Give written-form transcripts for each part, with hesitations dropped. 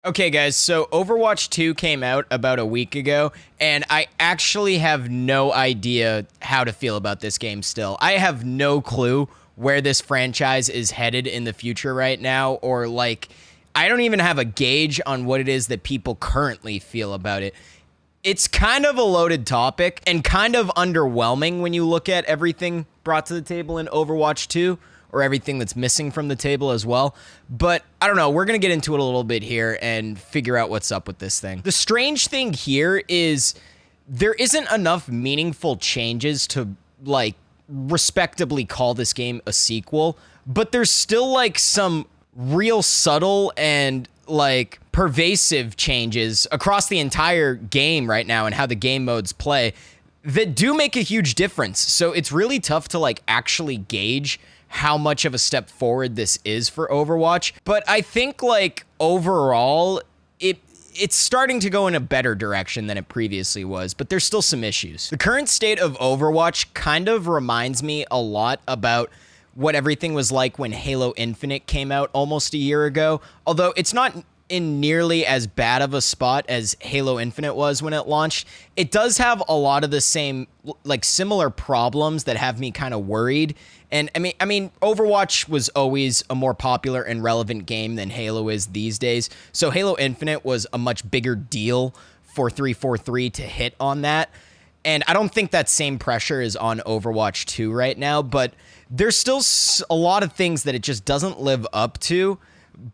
Okay, guys, so Overwatch 2 came out about a week ago, and I actually have no idea how to feel about this game still. I have no clue where this franchise is headed in the future right now, or I don't even have a gauge on what it is that people currently feel about it. It's kind of a loaded topic and kind of underwhelming when you look at everything brought to the table in Overwatch 2. Or everything that's missing from the table as well. But I don't know, we're going to get into it a little bit here and figure out what's up with this thing. The strange thing here is there isn't enough meaningful changes to, respectably call this game a sequel, but there's still, some real subtle and, pervasive changes across the entire game right now and how the game modes play that do make a huge difference. So it's really tough to, actually gauge how much of a step forward this is for Overwatch. But I think overall, it's starting to go in a better direction than it previously was, but there's still some issues. The current state of Overwatch kind of reminds me a lot about what everything was like when Halo Infinite came out almost a year ago, although it's not in nearly as bad of a spot as Halo Infinite was when it launched. It does have a lot of the same, similar problems that have me kind of worried. And I mean, Overwatch was always a more popular and relevant game than Halo is these days. So Halo Infinite was a much bigger deal for 343 to hit on that. And I don't think that same pressure is on Overwatch 2 right now, but there's still a lot of things that it just doesn't live up to,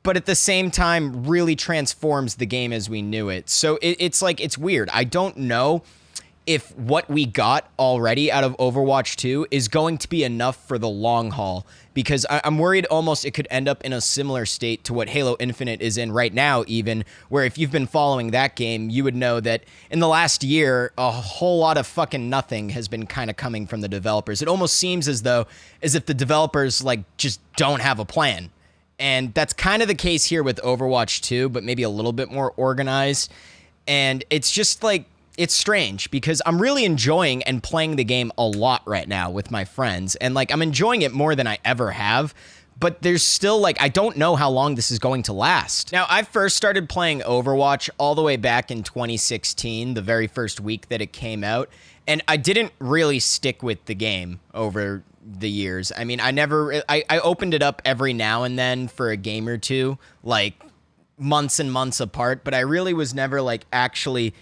but at the same time really transforms the game as we knew it. So it's weird. I don't know if what we got already out of Overwatch 2 is going to be enough for the long haul, because I'm worried almost it could end up in a similar state to what Halo Infinite is in right now, even, where if you've been following that game, you would know that in the last year, a whole lot of fucking nothing has been kind of coming from the developers. It almost seems as if the developers just don't have a plan. And that's kind of the case here with Overwatch 2, but maybe a little bit more organized. And it's just it's strange because I'm really enjoying and playing the game a lot right now with my friends. And I'm enjoying it more than I ever have. But there's still I don't know how long this is going to last. Now, I first started playing Overwatch all the way back in 2016, the very first week that it came out. And I didn't really stick with the game over the years. I mean, I opened it up every now and then for a game or two, months and months apart, but I really was never actually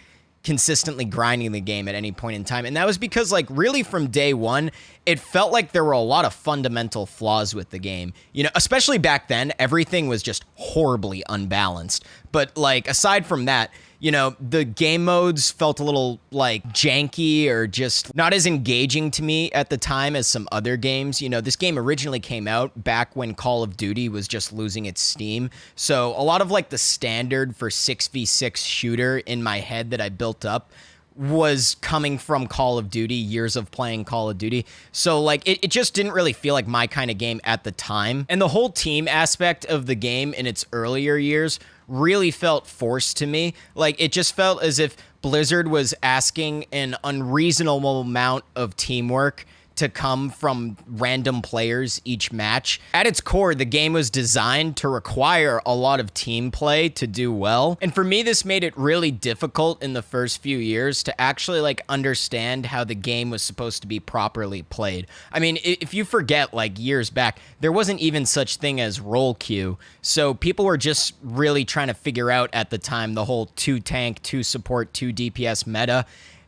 consistently grinding the game at any point in time. And that was because really from day one, it felt like there were a lot of fundamental flaws with the game. Especially back then, everything was just horribly unbalanced. But aside from that, the game modes felt a little janky or just not as engaging to me at the time as some other games. This game originally came out back when Call of Duty was just losing its steam. So a lot of the standard for 6v6 shooter in my head that I built up was coming from Call of Duty, years of playing Call of Duty. So it just didn't really feel like my kind of game at the time. And the whole team aspect of the game in its earlier years really felt forced to me. It just felt as if Blizzard was asking an unreasonable amount of teamwork to come from random players each match. At its core, the game was designed to require a lot of team play to do well. And for me, this made it really difficult in the first few years to actually understand how the game was supposed to be properly played. I mean, if you forget years back, there wasn't even such thing as role queue. So people were just really trying to figure out at the time the whole 2 tank, 2 support, 2 DPS meta.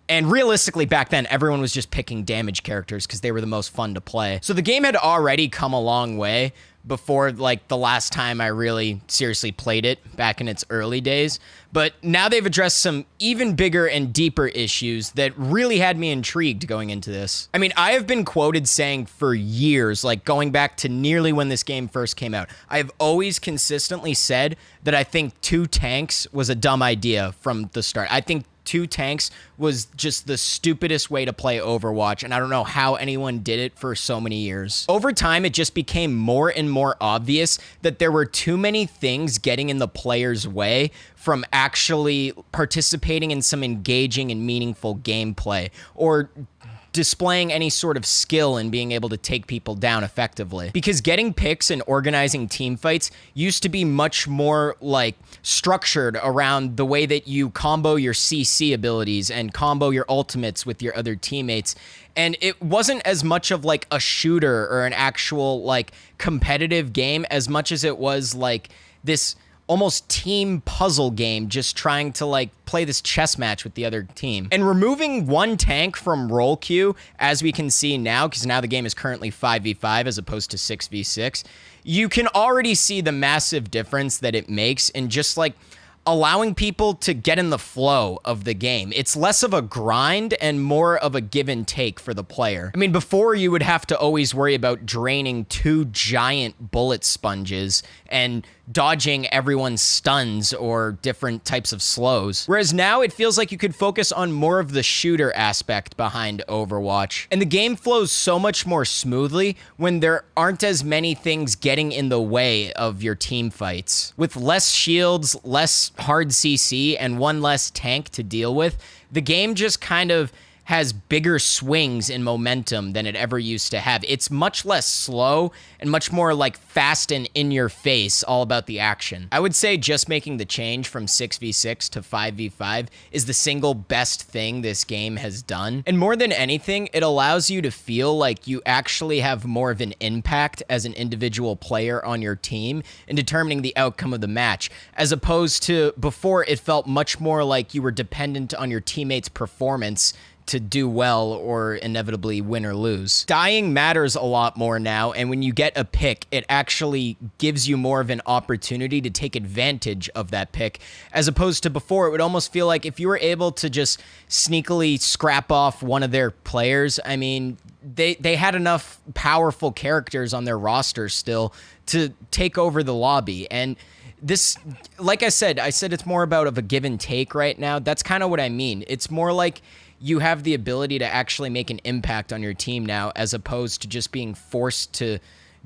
And realistically, back then, everyone was just picking damage characters because they were the most fun to play. So the game had already come a long way before, the last time I really seriously played it back in its early days. But now they've addressed some even bigger and deeper issues that really had me intrigued going into this. I mean, I have been quoted saying for years, going back to nearly when this game first came out, I've always consistently said that I think 2 tanks was a dumb idea from the start. I think 2 tanks was just the stupidest way to play Overwatch, and I don't know how anyone did it for so many years. Over time, it just became more and more obvious that there were too many things getting in the player's way from actually participating in some engaging and meaningful gameplay, or displaying any sort of skill in being able to take people down effectively. Because getting picks and organizing team fights used to be much more like structured around the way that you combo your CC abilities and combo your ultimates with your other teammates. And it wasn't as much of like a shooter or an actual like competitive game as much as it was like this almost team puzzle game, just trying to like play this chess match with the other team. And removing one tank from role queue, as we can see now, because now the game is currently 5v5 as opposed to 6v6, you can already see the massive difference that it makes in just like allowing people to get in the flow of the game. It's less of a grind and more of a give and take for the player. I mean, before you would have to always worry about draining 2 giant bullet sponges and dodging everyone's stuns or different types of slows. Whereas now it feels like you could focus on more of the shooter aspect behind Overwatch. And the game flows so much more smoothly when there aren't as many things getting in the way of your team fights. With less shields, less hard CC, and one less tank to deal with, the game just kind of has bigger swings in momentum than it ever used to have. It's much less slow and much more like fast and in your face, all about the action. I would say just making the change from 6v6 to 5v5 is the single best thing this game has done. And more than anything, it allows you to feel like you actually have more of an impact as an individual player on your team in determining the outcome of the match, as opposed to before it felt much more like you were dependent on your teammates' performance to do well or inevitably win or lose. Dying matters a lot more now, and when you get a pick, it actually gives you more of an opportunity to take advantage of that pick, as opposed to before, it would almost feel like if you were able to just sneakily scrap off one of their players, I mean, they had enough powerful characters on their roster still to take over the lobby. And this, like I said it's more about of a give and take right now. That's kind of what I mean. It's more like you have the ability to actually make an impact on your team now, as opposed to just being forced to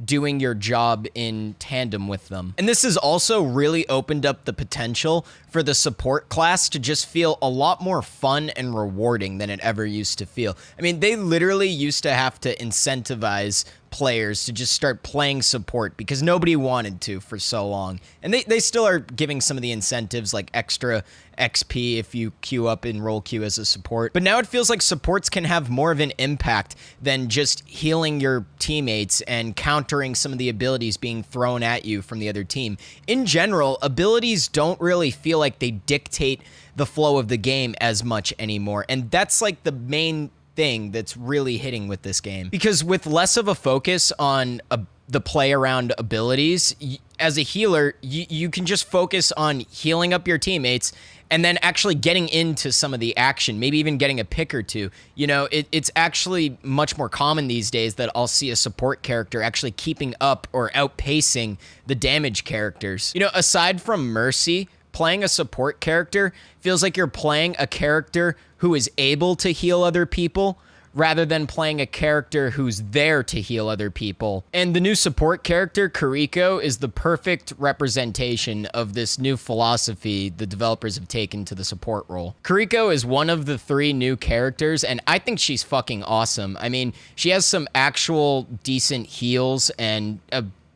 doing your job in tandem with them. And this has also really opened up the potential for the support class to just feel a lot more fun and rewarding than it ever used to feel. I mean, they literally used to have to incentivize players to just start playing support because nobody wanted to for so long. And they still are giving some of the incentives like extra XP if you queue up in role queue as a support. But now it feels like supports can have more of an impact than just healing your teammates and countering some of the abilities being thrown at you from the other team. In general, abilities don't really feel like they dictate the flow of the game as much anymore. And that's like the main thing that's really hitting with this game, because with less of a focus on the play around abilities, as a healer, you can just focus on healing up your teammates and then actually getting into some of the action, maybe even getting a pick or two. You know, it's actually much more common these days that I'll see a support character actually keeping up or outpacing the damage characters. You know, aside from Mercy, playing a support character feels like you're playing a character who is able to heal other people rather than playing a character who's there to heal other people. And the new support character, Kiriko, is the perfect representation of this new philosophy the developers have taken to the support role. Kiriko is one of the 3 new characters, and I think she's fucking awesome. I mean, she has some actual decent heals and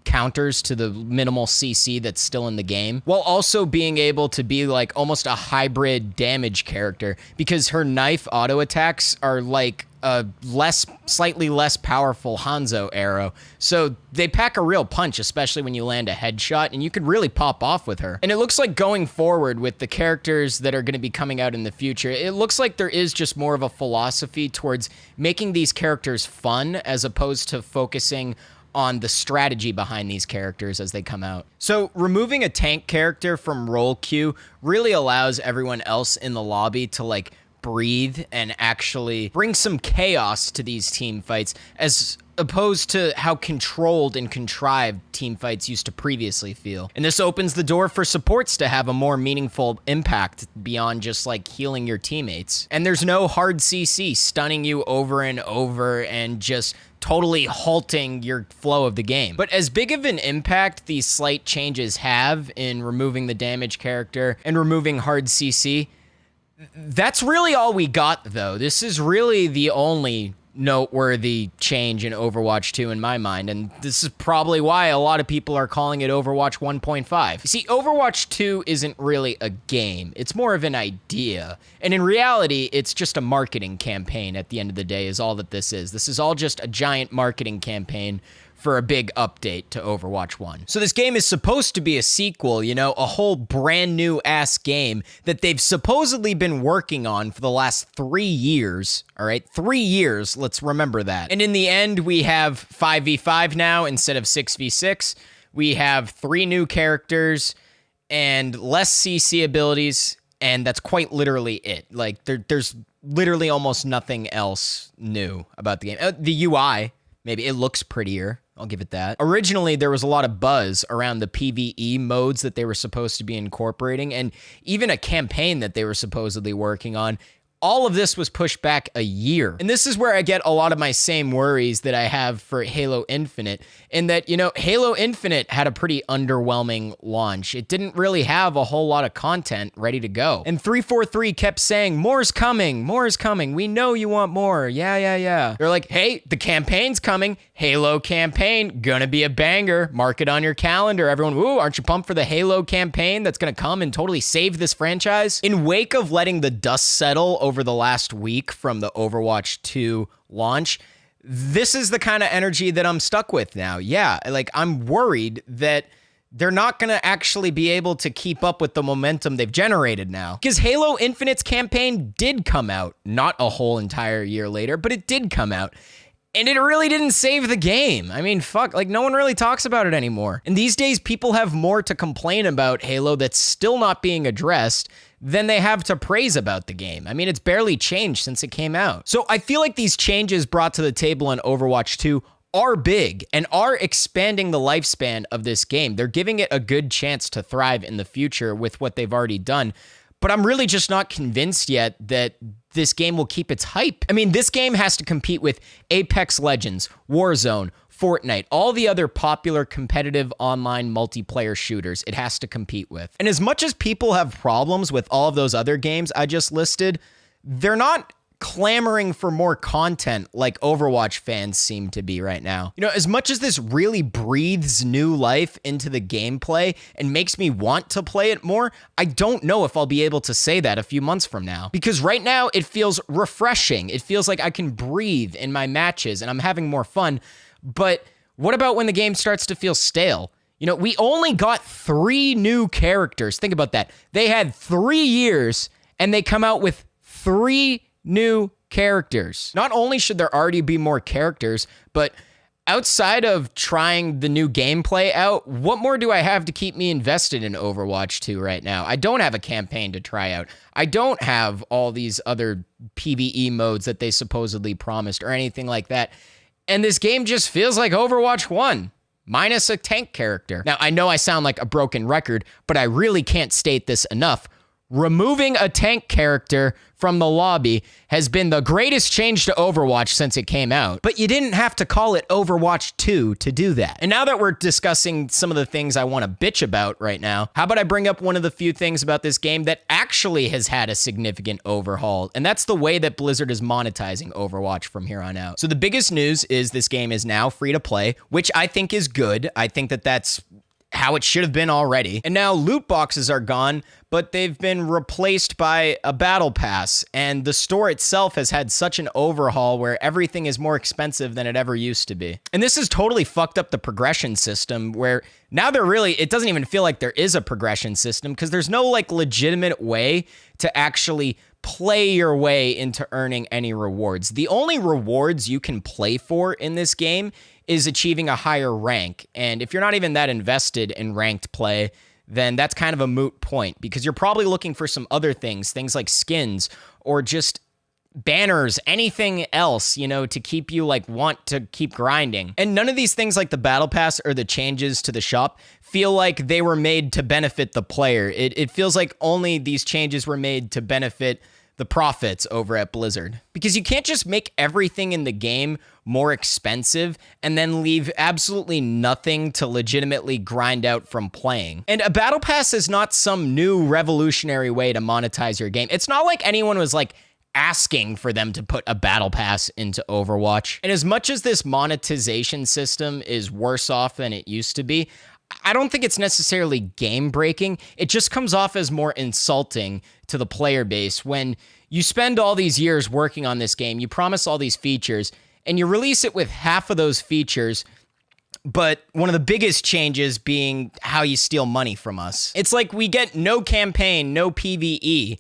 counters to the minimal CC that's still in the game, while also being able to be like almost a hybrid damage character, because her knife auto attacks are like a slightly less powerful Hanzo arrow. So they pack a real punch, especially when you land a headshot, and you could really pop off with her. And it looks like going forward with the characters that are going to be coming out in the future, it looks like there is just more of a philosophy towards making these characters fun as opposed to focusing on the strategy behind these characters as they come out. So removing a tank character from role queue really allows everyone else in the lobby to like breathe and actually bring some chaos to these team fights, as opposed to how controlled and contrived team fights used to previously feel. And this opens the door for supports to have a more meaningful impact beyond just like healing your teammates. And there's no hard CC stunning you over and over and just totally halting your flow of the game. But as big of an impact these slight changes have in removing the damage character and removing hard CC, that's really all we got though. This is really the only noteworthy change in Overwatch 2 in my mind, and this is probably why a lot of people are calling it Overwatch 1.5. You see, Overwatch 2 isn't really a game. It's more of an idea, and in reality, it's just a marketing campaign at the end of the day is all that this is. This is all just a giant marketing campaign for a big update to Overwatch 1. So this game is supposed to be a sequel, you know, a whole brand new ass game that they've supposedly been working on for the last 3 years, all right? 3 years, let's remember that. And in the end, we have 5v5 now instead of 6v6. We have 3 new characters and less CC abilities, and that's quite literally it. Like, there's literally almost nothing else new about the game. The UI, maybe it looks prettier. I'll give it that. Originally, there was a lot of buzz around the PvE modes that they were supposed to be incorporating, and even a campaign that they were supposedly working on. All of this was pushed back a year. And this is where I get a lot of my same worries that I have for Halo Infinite, in that, you know, Halo Infinite had a pretty underwhelming launch. It didn't really have a whole lot of content ready to go. And 343 kept saying, more's coming, more is coming. We know you want more. Yeah. They're like, hey, the campaign's coming. Halo campaign, gonna be a banger. Mark it on your calendar. Everyone, woo, aren't you pumped for the Halo campaign that's gonna come and totally save this franchise? In wake of letting the dust settle over the last week from the Overwatch 2 launch, this is the kind of energy that I'm stuck with now. Yeah, like I'm worried that they're not going to actually be able to keep up with the momentum they've generated now. Because Halo Infinite's campaign did come out, not a whole entire year later, but it did come out. And it really didn't save the game. I mean, fuck, like no one really talks about it anymore. And these days, people have more to complain about Halo that's still not being addressed than they have to praise about the game. I mean, it's barely changed since it came out. So I feel like these changes brought to the table in Overwatch 2 are big and are expanding the lifespan of this game. They're giving it a good chance to thrive in the future with what they've already done. But I'm really just not convinced yet that this game will keep its hype. I mean, this game has to compete with Apex Legends, Warzone, Fortnite, all the other popular competitive online multiplayer shooters it has to compete with. And as much as people have problems with all of those other games I just listed, they're not clamoring for more content like Overwatch fans seem to be right now. You know, as much as this really breathes new life into the gameplay and makes me want to play it more, I don't know if I'll be able to say that a few months from now. Because right now it feels refreshing. It feels like I can breathe in my matches and I'm having more fun. But what about when the game starts to feel stale? You know, we only got 3 new characters. Think about that. They had 3 years and they come out with 3 new characters. Not only should there already be more characters, but outside of trying the new gameplay out, what more do I have to keep me invested in Overwatch 2 right now? I don't have a campaign to try out. I don't have all these other PvE modes that they supposedly promised or anything like that. And this game just feels like Overwatch 1. Minus a tank character. Now, I know I sound like a broken record, but I really can't state this enough. Removing a tank character from the lobby has been the greatest change to Overwatch since it came out. But you didn't have to call it Overwatch 2 to do that. And now that we're discussing some of the things I want to bitch about right now, how about I bring up one of the few things about this game that actually has had a significant overhaul, and that's the way that Blizzard is monetizing Overwatch from here on out. So the biggest news is this game is now free to play, which I think is good. I think that that's how it should have been already. And now loot boxes are gone, but they've been replaced by a battle pass. And the store itself has had such an overhaul where everything is more expensive than it ever used to be. And this has totally fucked up the progression system where now it doesn't even feel like there is a progression system because there's no like legitimate way to actually play your way into earning any rewards. The only rewards you can play for in this game is achieving a higher rank. And if you're not even that invested in ranked play, then that's kind of a moot point because you're probably looking for some other things like skins or just banners, anything else, you know, to keep you like want to keep grinding. And none of these things like the battle pass or the changes to the shop feel like they were made to benefit the player. It feels like only these changes were made to benefit the profits over at Blizzard. Because you can't just make everything in the game more expensive and then leave absolutely nothing to legitimately grind out from playing. And a battle pass is not some new revolutionary way to monetize your game. It's not like anyone was like asking for them to put a battle pass into Overwatch. And as much as this monetization system is worse off than it used to be, I don't think it's necessarily game breaking. It just comes off as more insulting to the player base when you spend all these years working on this game, you promise all these features, and you release it with half of those features, but one of the biggest changes being how you steal money from us. It's like we get no campaign, no PvE,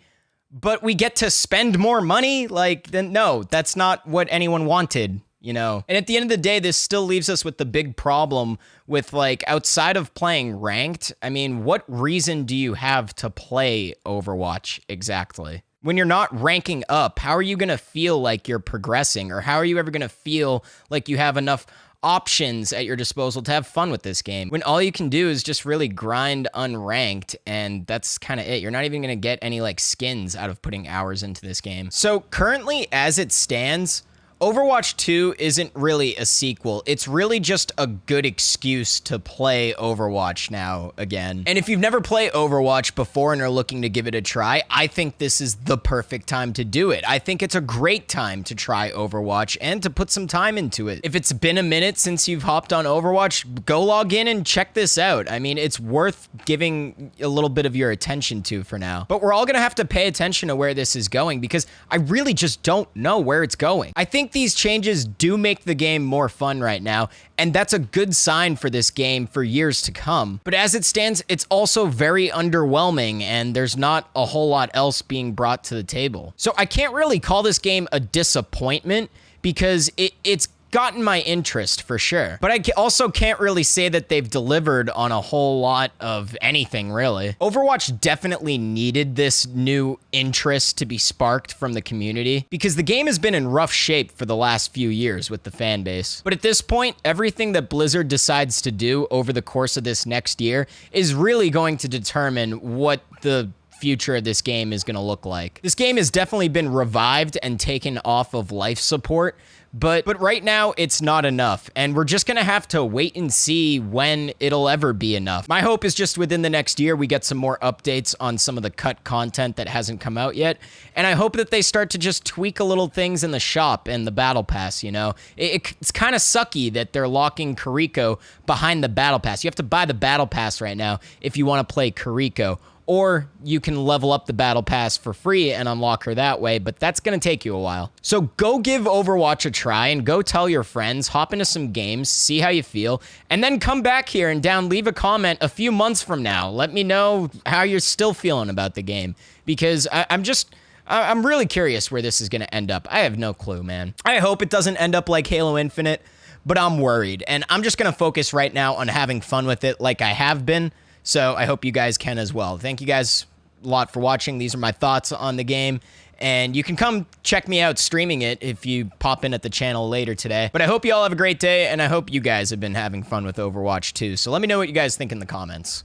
but we get to spend more money? Like, then no, that's not what anyone wanted, you know? And at the end of the day, this still leaves us with the big problem with, like, outside of playing ranked, I mean, what reason do you have to play Overwatch exactly? When you're not ranking up, how are you going to feel like you're progressing? Or how are you ever going to feel like you have enough options at your disposal to have fun with this game when all you can do is just really grind unranked, and that's kind of it. You're not even going to get any like skins out of putting hours into this game. So currently, as it stands, Overwatch 2 isn't really a sequel. It's really just a good excuse to play Overwatch now again. And if you've never played Overwatch before and are looking to give it a try, I think this is the perfect time to do it. I think it's a great time to try Overwatch and to put some time into it. If it's been a minute since you've hopped on Overwatch, go log in and check this out. I mean, it's worth giving a little bit of your attention to for now. But we're all gonna have to pay attention to where this is going because I really just don't know where it's going. I think these changes do make the game more fun right now, and that's a good sign for this game for years to come. But as it stands, it's also very underwhelming, and there's not a whole lot else being brought to the table. So I can't really call this game a disappointment because it's gotten my interest for sure. But I also can't really say that they've delivered on a whole lot of anything, really. Overwatch definitely needed this new interest to be sparked from the community because the game has been in rough shape for the last few years with the fan base. But at this point, everything that Blizzard decides to do over the course of this next year is really going to determine what the future of this game is going to look like. This game has definitely been revived and taken off of life support, but right now it's not enough, and we're just gonna have to wait and see when it'll ever be enough. My hope is just within the next year we get some more updates on some of the cut content that hasn't come out yet, and I hope that they start to just tweak a little things in the shop and the battle pass, you know? It's kind of sucky that they're locking Kiriko behind the battle pass. You have to buy the battle pass right now if you want to play Kiriko, or you can level up the battle pass for free and unlock her that way, but that's gonna take you a while. So go give Overwatch a try and go tell your friends, hop into some games, see how you feel, and then come back here and leave a comment a few months from now. Let me know how you're still feeling about the game, because I'm really curious where this is gonna end up. I have no clue, man. I hope it doesn't end up like Halo Infinite, but I'm worried, and I'm just gonna focus right now on having fun with it like I have been. So I hope you guys can as well. Thank you guys a lot for watching. These are my thoughts on the game. And you can come check me out streaming it if you pop in at the channel later today. But I hope you all have a great day, and I hope you guys have been having fun with Overwatch too. So let me know what you guys think in the comments.